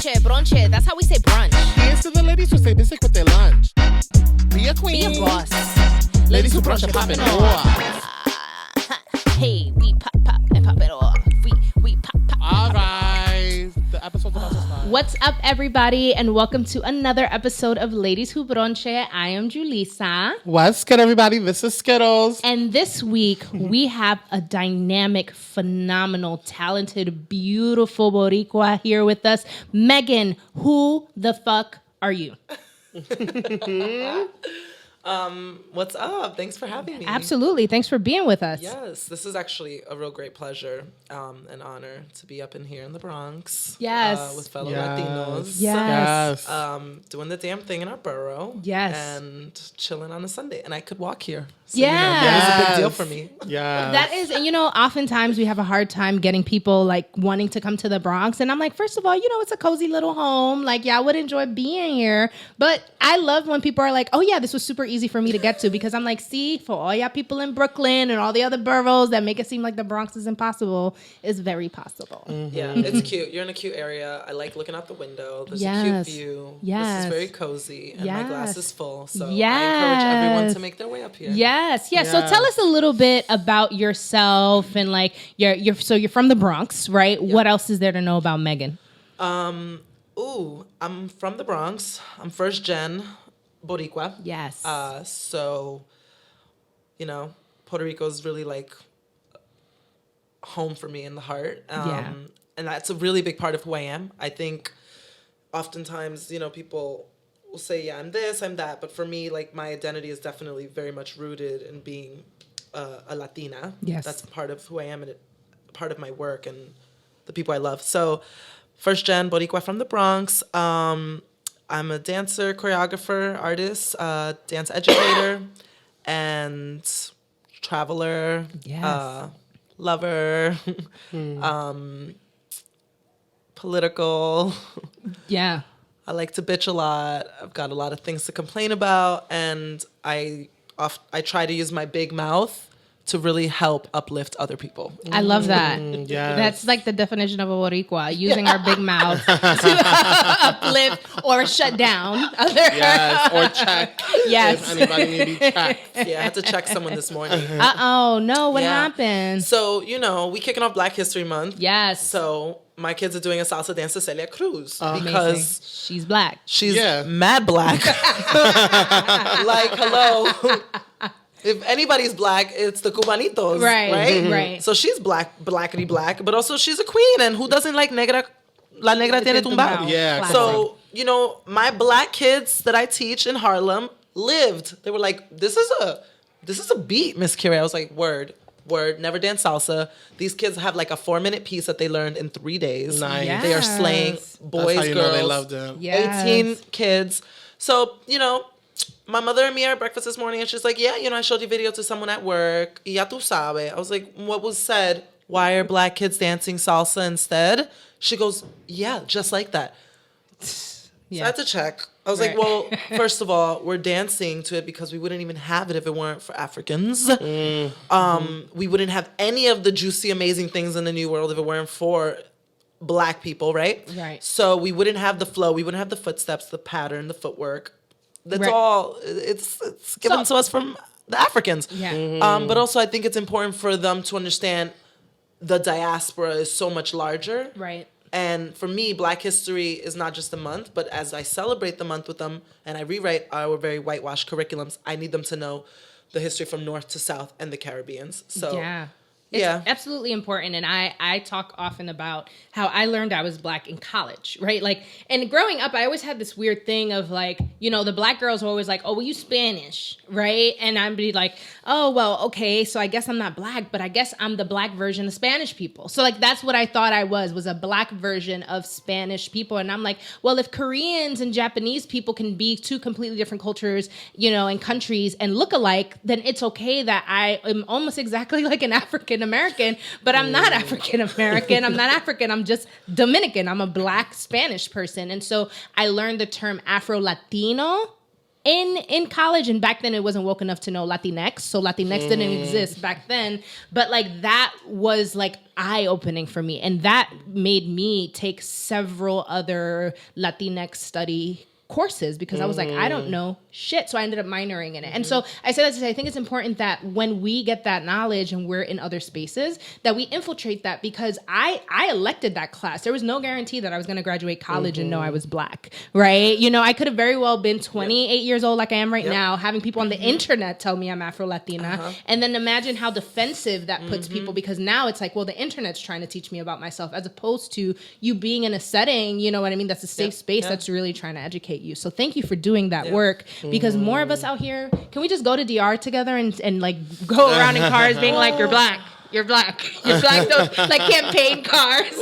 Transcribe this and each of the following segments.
Bronché, bronché. That's how we say brunch. Here's to the ladies who say basic with their lunch. Be a queen. Be a boss. Ladies who brunch and pop it off. Hey, we pop and pop it off. We pop. All right. The episode's about to start. What's up, everybody, and welcome to another episode of Ladies Who Bronché. I am Julissa. What's good, everybody? This is Skittles. And this week, we have a dynamic, phenomenal, talented, beautiful Boricua here with us. Megan, who the fuck are you? What's up? Thanks for having me. Absolutely. Thanks for being with us. Yes, this is actually a real great pleasure and honor to be up in here in the Bronx. Yes. With fellow Latinos. Yes. Doing the damn thing in our borough. Yes. And chilling on a Sunday. And I could walk here. So, Yes. that is a big deal for me. Yeah. That is, and oftentimes we have a hard time getting people like wanting to come to the Bronx. And I'm like, first of all, it's a cozy little home. Like, yeah, I would enjoy being here. But I love when people are like, oh yeah, this was super easy for me to get to, because I'm like, see, for all y'all people in Brooklyn and all the other boroughs that make it seem like the Bronx is impossible, it's very possible. Mm-hmm. Yeah, it's cute. You're in a cute area. I like looking out the window. There's a cute view. Yes. This is very cozy. And my glass is full. So Yes. I encourage everyone to make their way up here. Yes. So tell us a little bit about yourself and like you're from the Bronx, right? Yep. What else is there to know about Megan? I'm from the Bronx. I'm first gen Boricua. Yes. So, Puerto Rico is really like home for me in the heart. And that's a really big part of who I am. I think oftentimes, people will say, yeah, I'm this, I'm that. But for me, like, my identity is definitely very much rooted in being a Latina. Yes. That's part of who I am and part of my work and the people I love. So first gen Boricua from the Bronx. I'm a dancer, choreographer, artist, dance educator, and traveler, lover, political. Yeah. I like to bitch a lot. I've got a lot of things to complain about, and I try to use my big mouth to really help uplift other people. I love that. Yes. That's like the definition of a Boricua, using our big mouth to uplift or shut down other. Yes, or check. Yes. If anybody need to be checked. Yeah, I had to check someone this morning. No, what happened? So, we kicking off Black History Month. Yes. So my kids are doing a salsa dance to Celia Cruz Amazing. because she's black. she's mad black. Like, hello. If anybody's black, it's the Cubanitos, right? So she's blackity black, but also she's a queen, and who doesn't like negra? La negra tiene tumbao. Yeah. So, my black kids that I teach in Harlem lived. They were like, this is a beat, Miss Curie. I was like, word, never dance salsa. These kids have like a 4-minute piece that they learned in 3 days. Nice. Yes. They are slaying, boys, That's how you girls. know they loved them. Yes. 18 kids. So, my mother and me are at breakfast this morning, and she's like, yeah, I showed you video to someone at work. Y ya tú sabe. I was like, what was said? Why are black kids dancing salsa instead? She goes, yeah, just like that. So I had to check. I was like, well, first of all, we're dancing to it because we wouldn't even have it if it weren't for Africans. We wouldn't have any of the juicy, amazing things in the New World if it weren't for black people, right? Right. So we wouldn't have the flow. We wouldn't have the footsteps, the pattern, the footwork. That's all. It's given to us from the Africans. Yeah. But also, I think it's important for them to understand the diaspora is so much larger. Right. And for me, Black History is not just a month, but as I celebrate the month with them and I rewrite our very whitewashed curriculums, I need them to know the history from North to South and the Caribbeans. So It's absolutely important. And I talk often about how I learned I was black in college, right? Like, and growing up, I always had this weird thing of like, the black girls were always like, oh, well, you Spanish, right? And I'd be like, oh, well, okay, so I guess I'm not black, but I guess I'm the black version of Spanish people. So like, that's what I thought I was a black version of Spanish people. And I'm like, well, if Koreans and Japanese people can be two completely different cultures, and countries and look alike, then it's okay that I am almost exactly like an African American, but I'm not African American. I'm not African. I'm just Dominican. I'm a black Spanish person. And so I learned the term Afro-Latino in college, and back then it wasn't woke enough to know Latinx, so Latinx didn't exist back then, but like that was like eye-opening for me, and that made me take several other Latinx study courses because I was like, I don't know shit. So I ended up minoring in it. And so I said that to say, I think it's important that when we get that knowledge and we're in other spaces, that we infiltrate that, because I elected that class. There was no guarantee that I was going to graduate college and know I was Black, right? You know, I could have very well been 28 years old like I am right now, having people on the internet tell me I'm Afro-Latina. And then imagine how defensive that puts people, because now it's like, well, the internet's trying to teach me about myself, as opposed to you being in a setting, you know what I mean, that's a safe space that's really trying to educate you. So thank you for doing that work, because more of us out here, can we just go to DR together and like go around in cars being like, you're Black, you're Black, you're Black, those like campaign cars.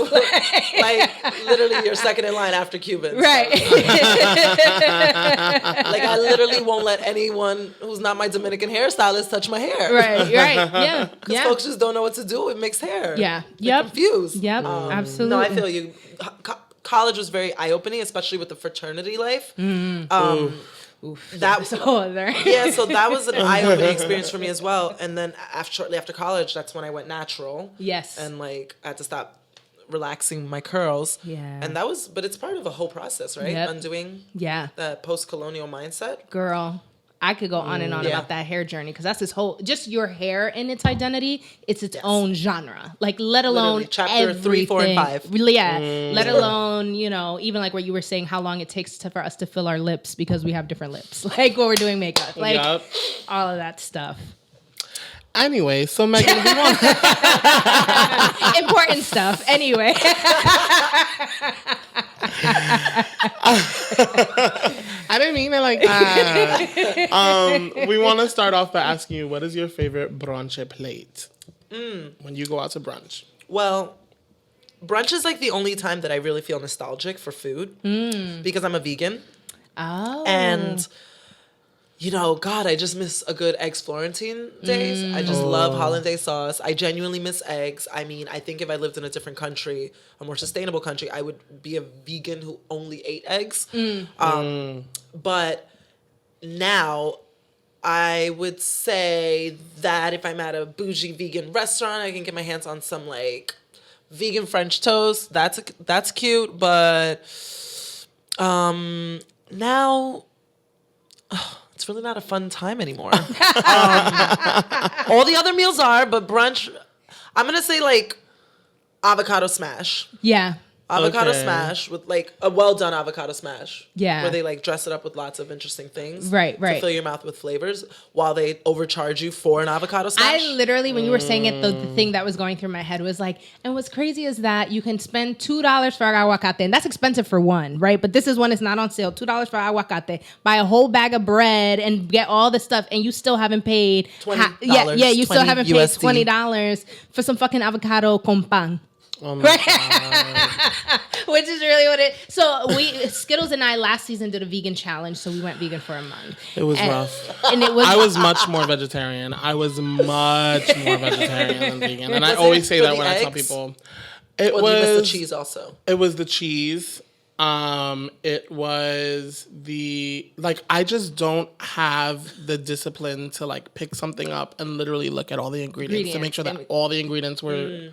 Like literally you're second in line after Cubans. Right. So. Like I literally won't let anyone who's not my Dominican hairstylist touch my hair. Right, yeah. Because folks just don't know what to do with mixed hair. Yeah. They're confused. Yep, absolutely. No, I feel you. College was very eye-opening, especially with the fraternity life. That was so there. Yeah, so that was an eye-opening experience for me as well. And then shortly after college, that's when I went natural. Yes. And like I had to stop relaxing my curls. Yeah. And that was, but it's part of a whole process, right? Yep. Undoing the post-colonial mindset. Girl, I could go on and on about that hair journey, because that's this whole, just your hair and its identity, it's its own genre. Like, let alone literally, chapter everything. 3, 4, and 5. Yeah, let alone, you know, even like what you were saying, how long it takes for us to fill our lips because we have different lips. Like when we're doing makeup. Like all of that stuff. Anyway, so Megan, we want important stuff. Anyway. I didn't mean it like that. We want to start off by asking you, what is your favorite brunch plate when you go out to brunch? Well, brunch is like the only time that I really feel nostalgic for food because I'm a vegan. Oh. And you know, God, I just miss a good eggs Florentine days. I just love hollandaise sauce. I genuinely miss eggs. I mean, I think if I lived in a different country, a more sustainable country, I would be a vegan who only ate eggs. But now I would say that if I'm at a bougie vegan restaurant, I can get my hands on some like vegan French toast. That's cute. But now... it's really not a fun time anymore. All the other meals are, but brunch, I'm going to say like avocado smash. Yeah. Avocado smash with like a well-done avocado smash. Yeah. Where they like dress it up with lots of interesting things. Right. To fill your mouth with flavors while they overcharge you for an avocado smash. I literally, when you were saying it, the thing that was going through my head was like, and what's crazy is that you can spend $2 for aguacate, and that's expensive for one, right? But this is when it's not on sale. $2 for aguacate. Buy a whole bag of bread and get all the stuff, and you still haven't paid $20. You still haven't paid USD. $20 for some fucking avocado con pan. Oh my God. Which is really what it. So Skittles and I last season did a vegan challenge, so we went vegan for a month. It was rough. And it was. I was much more vegetarian. than vegan, and I always say that when I tell people. It or was you missed the cheese also. It was the cheese. It was the I just don't have the discipline to like pick something up and literally look at all the ingredients to make sure that all the ingredients were,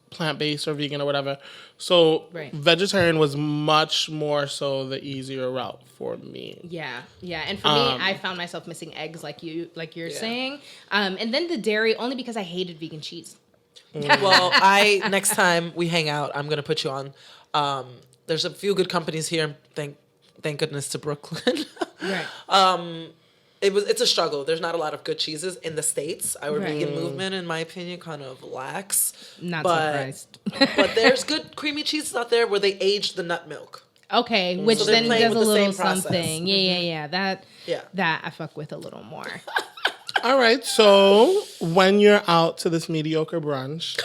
plant-based or vegan or whatever. So vegetarian was much more so the easier route for me. Yeah. And for me, I found myself missing eggs like you're saying. And then the dairy, only because I hated vegan cheese. Well, next time we hang out, I'm going to put you on. There's a few good companies here. Thank goodness to Brooklyn. Right. It's a struggle. There's not a lot of good cheeses in the States. Our vegan movement, in my opinion, kind of lacks. Not surprised. But there's good creamy cheeses out there where they age the nut milk. Okay, which So then playing does with a the little same process. something. Yeah. That I fuck with a little more. All right, so when you're out to this mediocre brunch,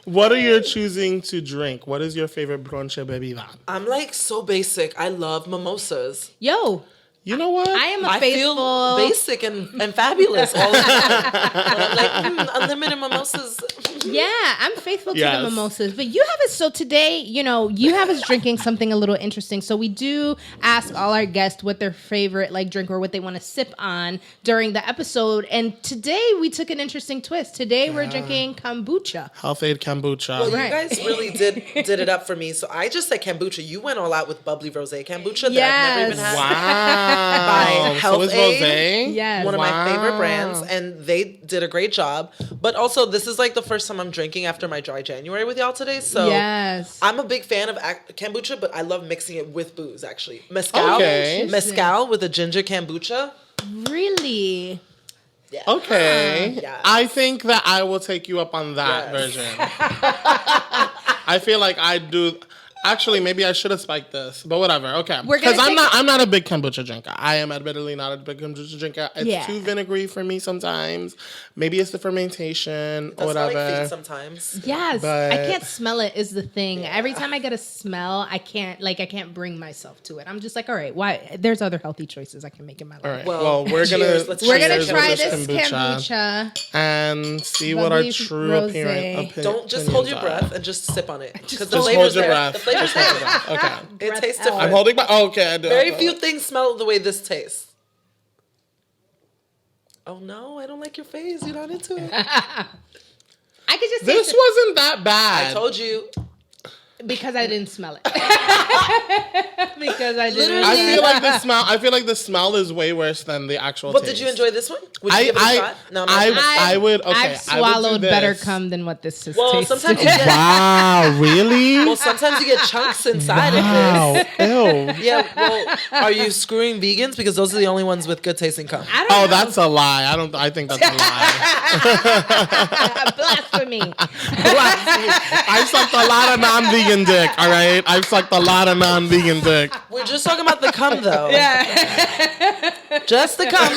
what are you choosing to drink? What is your favorite brunch bebida? I'm like so basic. I love mimosas. Yo. You know what? I am a I faithful... feel basic and fabulous all the time. But I'm like, unlimited mimosas. Yeah, I'm faithful to Yes. the mimosas. But you have us, so today, you have us drinking something a little interesting. So we do ask all our guests what their favorite drink or what they want to sip on during the episode. And today we took an interesting twist. Today we're drinking kombucha. Health Aid Kombucha. Well, Right. you guys really did it up for me. So I just said kombucha. You went all out with bubbly rosé kombucha that I've never even had. Wow. By So Health is Aid. Rosé? Yes. One of my favorite Wow. brands, and they did a great job. But also, this is like the first time I'm drinking after my dry January with y'all today. So Yes. I'm a big fan of kombucha, but I love mixing it with booze, actually. Mezcal. Okay. Mezcal with a ginger kombucha. Really? Yeah. Okay. Yeah. I think that I will take you up on that Yes. version. I feel like I do. Actually, maybe I should have spiked this, but whatever. Okay, We're gonna because take- I'm not a big kombucha drinker. I am admittedly not a big kombucha drinker. It's Yeah. too vinegary for me sometimes. Maybe it's the fermentation or That's how I whatever. feet sometimes. Yes. But- I can't smell it is the thing. Every time I get a smell, I can't bring myself to it. I'm just like, all right, why? There's other healthy choices I can make in my life. All right. Well, Well, we're gonna cheers. Let's We're gonna Cheers. try with this kombucha. and see what our Bubbly true rosé. appearance. Don't just hold your breath and just sip on it. Because the Just flavor's hold your there. breath. The flavor's Just hold your there. breath. Okay. It tastes Breath different. I'm holding my. Okay, I do. Very few things smell the way this tastes. Oh no, I don't like your face. You're not into it. I could just This taste it wasn't that bad. I told you. because I didn't smell it. Because I didn't. I feel like the smell. I feel like the smell is way worse than the actual. But taste. did you enjoy this one? Would you give it a shot? No, I would. Okay, I've swallowed I would do better this. cum than what this is. Well, tasting. sometimes you get, Wow, really? well, sometimes you get chunks inside Wow, of this. ew. Yeah. Well, are you screwing vegans because those are the only ones with good tasting cum? I don't Oh, know. that's a lie. I think that's a lie. Blasphemy. I sucked a lot of non-vegan dick. All right, I've sucked a lot of non-vegan dick. We're just talking about the cum, though. Yeah. Just the cum,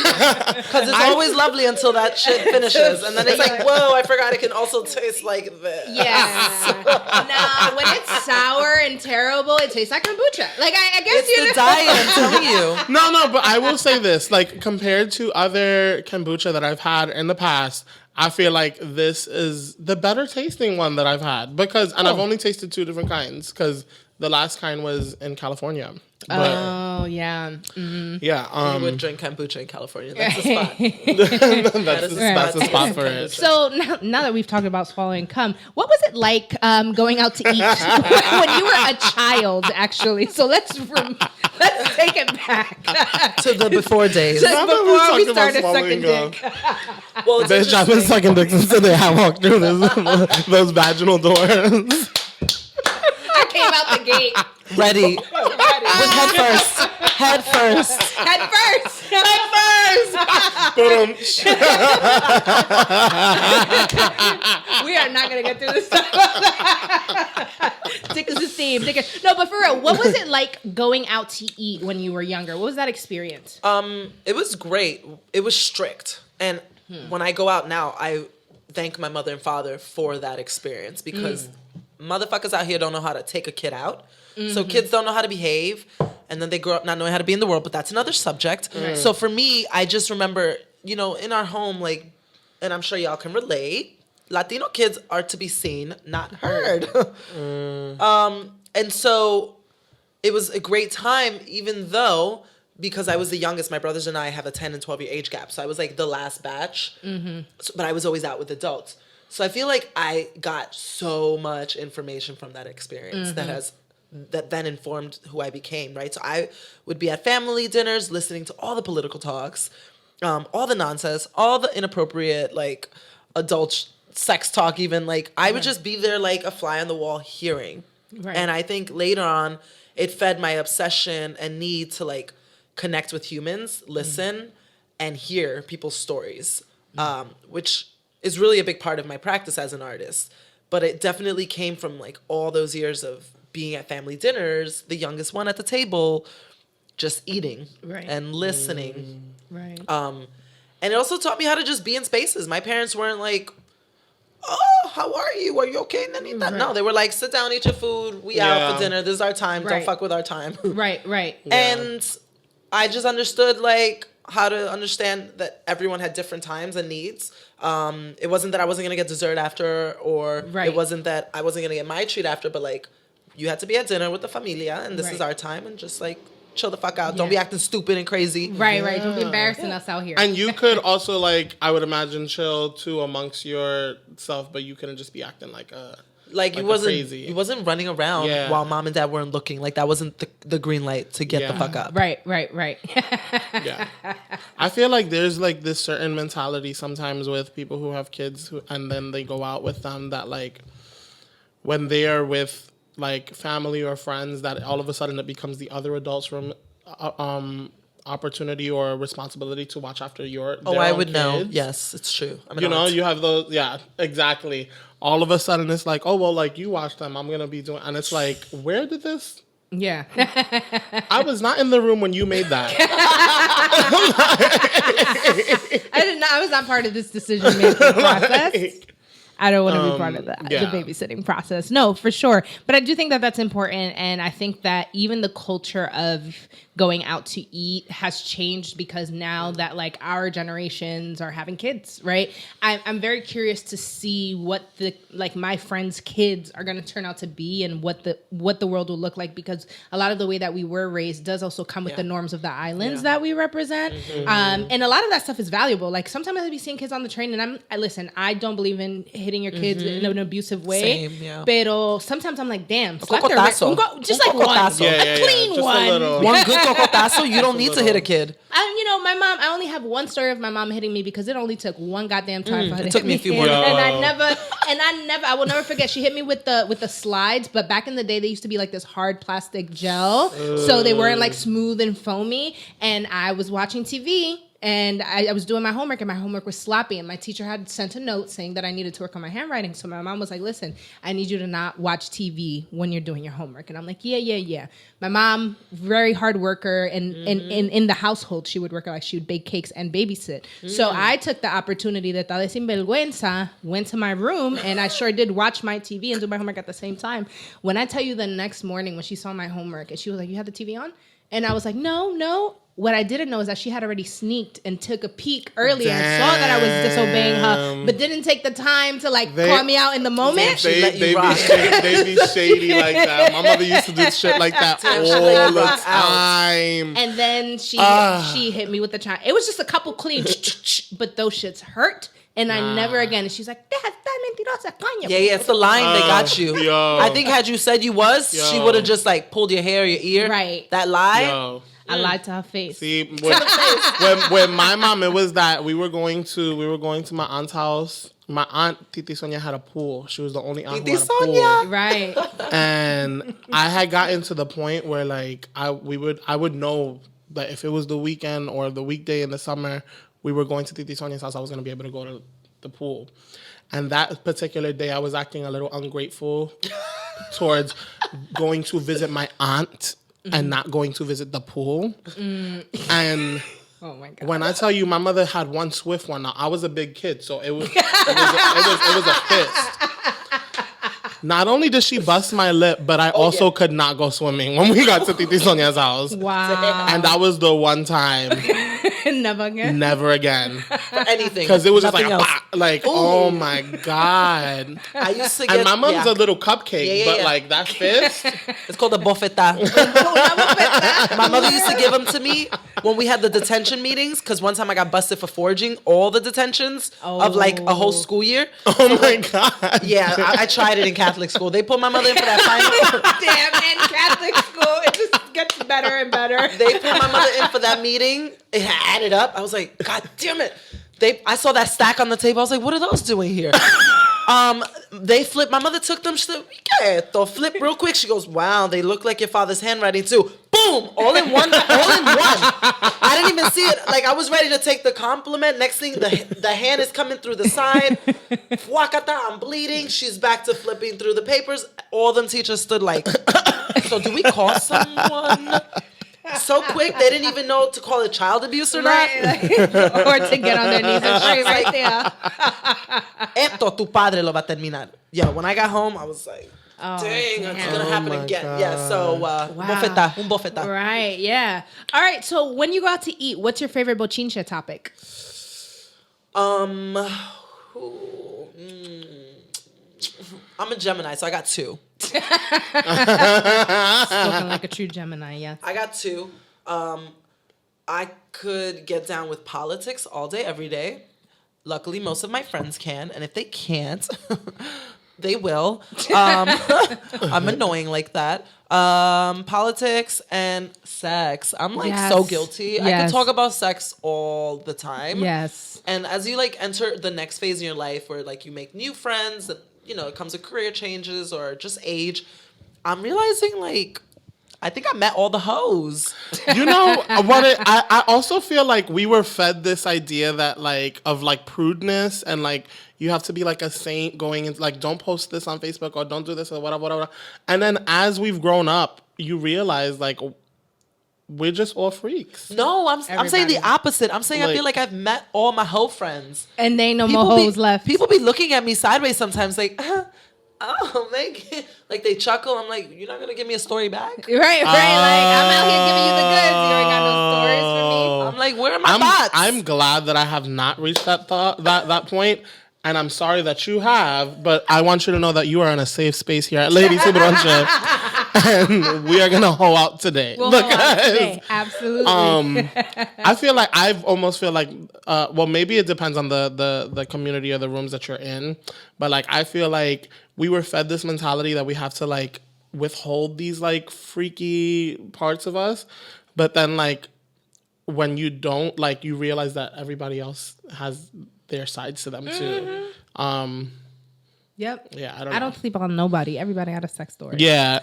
because it's always lovely until that shit finishes, and then it's like, whoa, I forgot it can also taste like this. Yeah. Nah, when it's sour and terrible, it tastes like kombucha. Like I guess It's the diet, I'm telling you. No, but I will say this: like compared to other kombucha that I've had in the past, I feel like this is the better tasting one that I've had because, and I've only tasted 2 different kinds because the last kind was in California. But Oh yeah. yeah, You would drink kombucha in California. That's the spot. that's the spot for it. So now that we've talked about swallowing cum, what was it like going out to eat when you were a child? Actually, so let's take it back To the before days. Just Now that before we talked about started swallowing sucking gum. dick. Well, it's Bitch, I've been interesting. sucking dick since the day I walked through those vaginal doors. I came out the gate Ready. With head first. Head first. head first. But We are not gonna get through this stuff. Dick is the theme. No, but for real, what was it like going out to eat when you were younger? What was that experience? It was great. It was strict. And when I go out now, I thank my mother and father for that experience because motherfuckers out here don't know how to take a kid out. So kids don't know how to behave. And then they grow up not knowing how to be in the world, but that's another subject. So for me, I just remember, in our home, like, and I'm sure y'all can relate, Latino kids are to be seen, not heard. And so it was a great time, even though, because I was the youngest, my brothers and I have a 10 and 12 year age gap. So I was like the last batch, but I was always out with adults. So I feel like I got so much information from that experience that then informed who I became, right? So I would be at family dinners, listening to all the political talks, all the nonsense, all the inappropriate, like, adult sex talk even. Like, I would just be there like a fly on the wall hearing. Right. And I think later on, it fed my obsession and need to, like, connect with humans, listen, and hear people's stories, which is really a big part of my practice as an artist. But it definitely came from, like, all those years of being at family dinners, the youngest one at the table, just eating and listening. Right. And it also taught me how to just be in spaces. My parents weren't like, oh, how are you? Are you okay? Nanita? No, they were like, sit down, eat your food. We out for dinner. This is our time. Don't Right. fuck with our time. Right. And I just understood, like, how to understand that everyone had different times and needs. It wasn't that I wasn't going to get dessert after, or it wasn't that I wasn't going to get my treat after, but like, you had to be at dinner with the familia, and this is our time, and just like, chill the fuck out. Don't be acting stupid and crazy. Right. Don't be embarrassing us out here. And you could also, like, I would imagine, chill too amongst yourself, but you couldn't just be acting like a... Like you wasn't running around while mom and dad weren't looking. Like that wasn't the green light to get the fuck up. Right. Yeah. I feel like there's like this certain mentality sometimes with people who have kids and then they go out with them that like when they are with like family or friends that all of a sudden it becomes the other adults' opportunity or responsibility to watch after I would know. Yes, it's true. You have those. Yeah, exactly. All of a sudden, it's like, oh, well, like, you watch them. I'm going to be doing... And it's like, where did this... Yeah. I was not in the room when you made that. I was not part of this decision-making process. I don't want to be part of the babysitting process. No, for sure. But I do think that that's important. And I think that even the culture of going out to eat has changed because now that like our generations are having kids, right? I'm very curious to see what my friends' kids are going to turn out to be and what the world will look like, because a lot of the way that we were raised does also come with the norms of the islands that we represent. And a lot of that stuff is valuable. Like sometimes I'll be seeing kids on the train and I don't believe in hitting your kids in an abusive way. Same, yeah. Pero sometimes I'm like, damn, just like one. Yeah, A clean one. One good cocotazo, you don't need to hit a kid. My mom, I only have one story of my mom hitting me because it only took one goddamn time for her to hit me. It took me a few more. I will never forget. She hit me with the slides, but back in the day, they used to be like this hard plastic gel. So they weren't like smooth and foamy. And I was watching TV. And I was doing my homework, and my homework was sloppy. And my teacher had sent a note saying that I needed to work on my handwriting. So my mom was like, listen, I need you to not watch TV when you're doing your homework. And I'm like, yeah. My mom, very hard worker. And in the household, she would work, like she would bake cakes and babysit. So I took the opportunity that tal vez sin vergüenza, went to my room, and I sure did watch my TV and do my homework at the same time. When I tell you the next morning when she saw my homework, and she was like, you had the TV on? And I was like, no. What I didn't know is that she had already sneaked and took a peek earlier and saw that I was disobeying her, but didn't take the time to call me out in the moment. They be shady like that. My mother used to do shit like that all the time. And then she hit me with the chime. It was just a couple clean, but those shits hurt. And I never again. And she's like, yeah, it's the line they got you. I think had you said you was, she would have just like pulled your hair or your ear. Right. That lie. I lied to her face. See, when my mom, it was that we were going to my aunt's house. My aunt Titi Sonia had a pool. She was the only aunt who had a pool. Right. And I had gotten to the point where like I would know that if it was the weekend or the weekday in the summer, we were going to Titi Sonia's house, I was going to be able to go to the pool. And that particular day, I was acting a little ungrateful towards going to visit my aunt and not going to visit the pool. And oh my God. When I tell you, my mother had one swift one. Now, I was a big kid, so it was a fist. Not only did she bust my lip, but I also could not go swimming when we got to Titi Sonia's house. Wow. And that was the one time. Never again? Never again. For anything. Because it was just like, oh my God. I used to get... And my mom's a little cupcake, but like that fist. It's called a bofeta. My mother used to give them to me when we had the detention meetings, because one time I got busted for forging all the detentions of like a whole school year. Oh my God. Yeah, I tried it in Catholic school. They put my mother in for that final. Damn, in Catholic school, it just gets better and better. They put my mother in for that meeting. It added up. I was like, God damn it. I saw that stack on the table. I was like, what are those doing here? They flipped. My mother took them. She said, flip real quick. She goes, wow, they look like your father's handwriting too. Boom! All in one. I didn't even see it. Like, I was ready to take the compliment. Next thing, the hand is coming through the side. Fuakata, I'm bleeding. She's back to flipping through the papers. All them teachers stood like, so do we call someone? So quick, they didn't even know to call it child abuse or not. Or to get on their knees and pray right there. Esto tu padre lo va a terminar. Yeah, when I got home, I was like, Oh, dang, damn. it's gonna happen again. God. Yeah, so un bofeta. Right, yeah. All right, so when you go out to eat, what's your favorite bochincha topic? I'm a Gemini, so I got 2. Spoken like a true Gemini, yeah. I got 2. I could get down with politics all day, every day. Luckily, most of my friends can, and if they can't, they will. I'm annoying like that. Politics and sex. I'm like so guilty. I could talk about sex all the time. Yes. And as you like enter the next phase in your life where like you make new friends, and you know, it comes with career changes or just age, I'm realizing like I think I met all the hoes. You know what? I also feel like we were fed this idea that like of like prudeness and like you have to be like a saint going into like don't post this on Facebook or don't do this or whatever. And then as we've grown up, you realize like we're just all freaks. No, I'm saying the opposite. I'm saying I feel like I've met all my hoe friends. And they ain't no more hoes left. People be looking at me sideways sometimes like, oh, like they chuckle. I'm like, you're not gonna give me a story back? Right. Like I'm out here giving you the goods. You ain't got no stories for me. I'm like, where are my thoughts? I'm glad that I have not reached that point. And I'm sorry that you have, but I want you to know that you are in a safe space here at Ladies Who Bronché, and we are gonna hoe out today. We'll hoe out today. Absolutely. I feel like well, maybe it depends on the community or the rooms that you're in, but like I feel like we were fed this mentality that we have to like withhold these like freaky parts of us, but then like when you don't, like you realize that everybody else has their sides to them too. Yep. Yeah, I don't know. I don't sleep on nobody. Everybody had a sex story. Yeah.